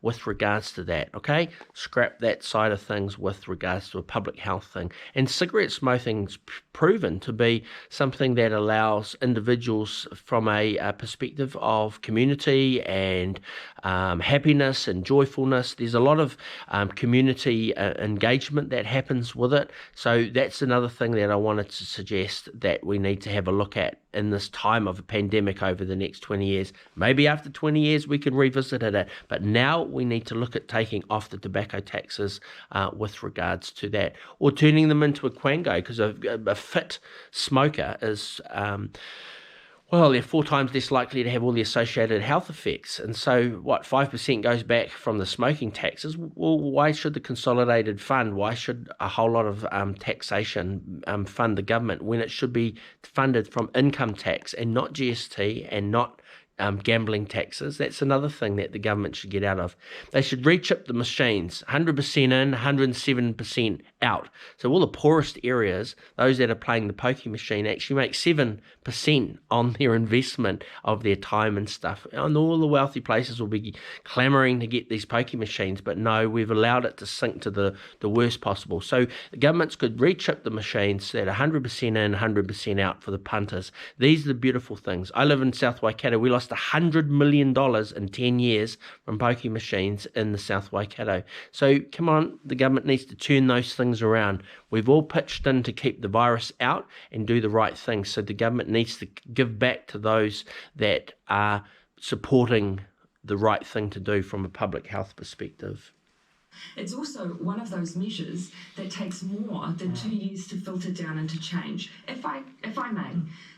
with regards to that, okay? Scrap that side of things with regards to a public health thing. And cigarette smoking's proven to be something that allows individuals from a perspective of community and happiness and joyfulness. There's a lot of community engagement that happens with it. So that's another thing that I wanted to suggest that we need to have a look at in this time of a pandemic over the next 20 years. Maybe after 20 years we can revisit it, but now we need to look at taking off the tobacco taxes with regards to that, or turning them into a quango, because a fit smoker is well, they're 4 times less likely to have all the associated health effects. And so, 5% goes back from the smoking taxes? Well, why should the consolidated fund, why should a whole lot of taxation fund the government when it should be funded from income tax and not GST and not gambling taxes? That's another thing that the government should get out of. They should re-chip the machines, 100% in, 107% out. So all the poorest areas, those that are playing the pokie machine, actually make 7% on their investment of their time and stuff. And all the wealthy places will be clamoring to get these pokie machines, but no, we've allowed it to sink to the worst possible. So the governments could re-chip the machines so that 100% in, 100% out for the punters. These are the beautiful things. I live in South Waikato. We lost $100 million in 10 years from pokie machines in the South Waikato. So come on, the government needs to turn those things around. We've all pitched in to keep the virus out and do the right thing. So the government needs to give back to those that are supporting the right thing to do from a public health perspective. It's also one of those measures that takes more than 2 years to filter down into change. If I may,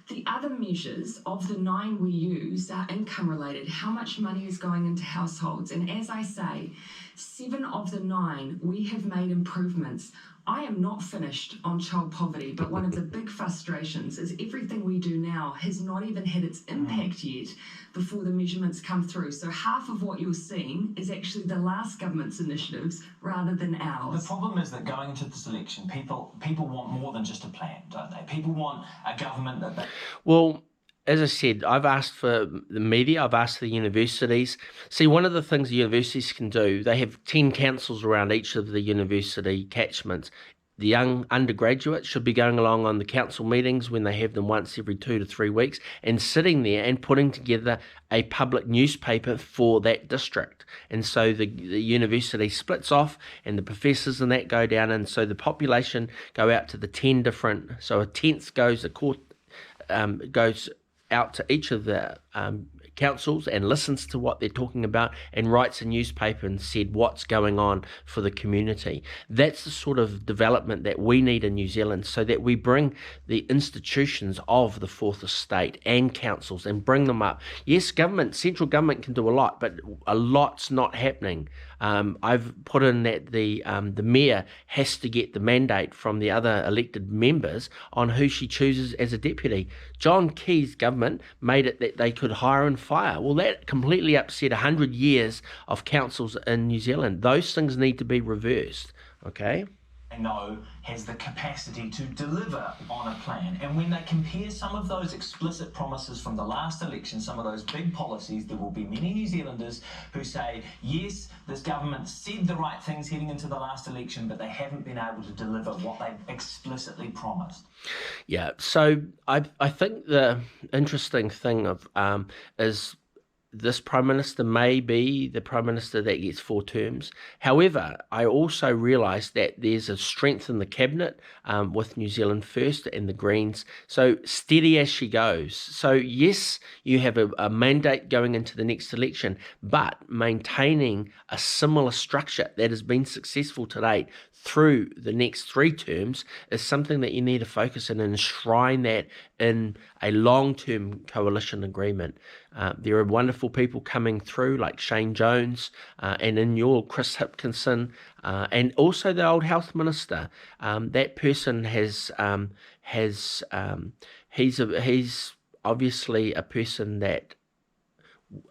the other measures of the 9 we use are income related, how much money is going into households. And as I say, 7 of the 9, we have made improvements. I am not finished on child poverty, but one of the big frustrations is everything we do now has not even had its impact yet before the measurements come through. So half of what you're seeing is actually the last government's initiatives rather than ours. The problem is that going into this election, people want more than just a plan, don't they? People want a government that they... Well, as I said, I've asked for the media, I've asked for the universities. See, one of the things the universities can do, they have 10 councils around each of the university catchments. The young undergraduates should be going along on the council meetings when they have them once every 2 to 3 weeks and sitting there and putting together a public newspaper for that district. And so the university splits off and the professors and that go down, and so the population go out to the 10 different, so a tenth goes out to each of the councils and listens to what they're talking about and writes a newspaper and said what's going on for the community. That's the sort of development that we need in New Zealand, so that we bring the institutions of the Fourth Estate and councils and bring them up. Yes, central government can do a lot, but a lot's not happening. I've put in that the mayor has to get the mandate from the other elected members on who she chooses as a deputy. John Key's government made it that they could hire and fire. Well, that completely upset 100 years of councils in New Zealand. Those things need to be reversed, okay? Know has the capacity to deliver on a plan. And when they compare some of those explicit promises from the last election, some of those big policies, there will be many New Zealanders who say, yes, this government said the right things heading into the last election, but they haven't been able to deliver what they explicitly promised. Yeah, so I think the interesting thing is this Prime Minister may be the Prime Minister that gets 4 terms. However, I also realise that there's a strength in the Cabinet with New Zealand First and the Greens. So steady as she goes. So yes, you have a mandate going into the next election, but maintaining a similar structure that has been successful to date through the next 3 terms is something that you need to focus on and enshrine that in a long-term coalition agreement. There are wonderful people coming through like Shane Jones and in your Chris Hipkinson and also the old health minister. That person he's obviously a person that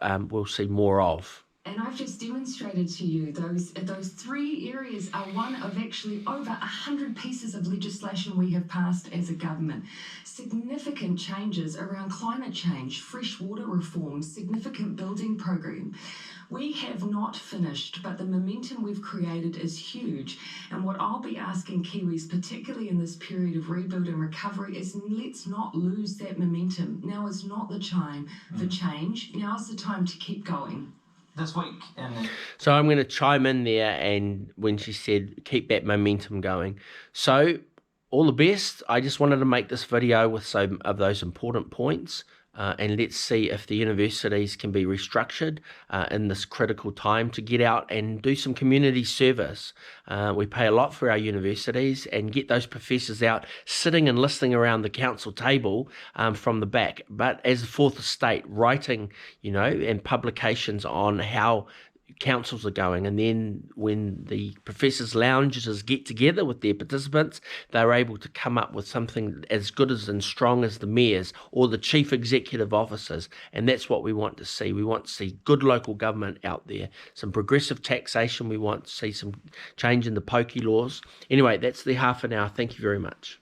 we'll see more of. And I've just demonstrated to you those 3 areas are one of actually over 100 pieces of legislation we have passed as a government. Significant changes around climate change, fresh water reform, significant building program. We have not finished, but the momentum we've created is huge. And what I'll be asking Kiwis, particularly in this period of rebuild and recovery, is let's not lose that momentum. Now is not the time for change. Now is the time to keep going. This week, and So I'm going to chime in there, and when she said keep that momentum going. So all the best. I just wanted to make this video with some of those important points, and let's see if the universities can be restructured in this critical time to get out and do some community service. We pay a lot for our universities, and get those professors out sitting and listening around the council table from the back. But as the fourth estate, writing, and publications on how councils are going, and then when the professors' lounges get together with their participants, they're able to come up with something as good as and strong as the mayors or the chief executive officers, and that's what we want to see. We want to see good local government out there, some progressive taxation. We want to see some change in the pokey laws. Anyway, that's the half an hour. Thank you very much.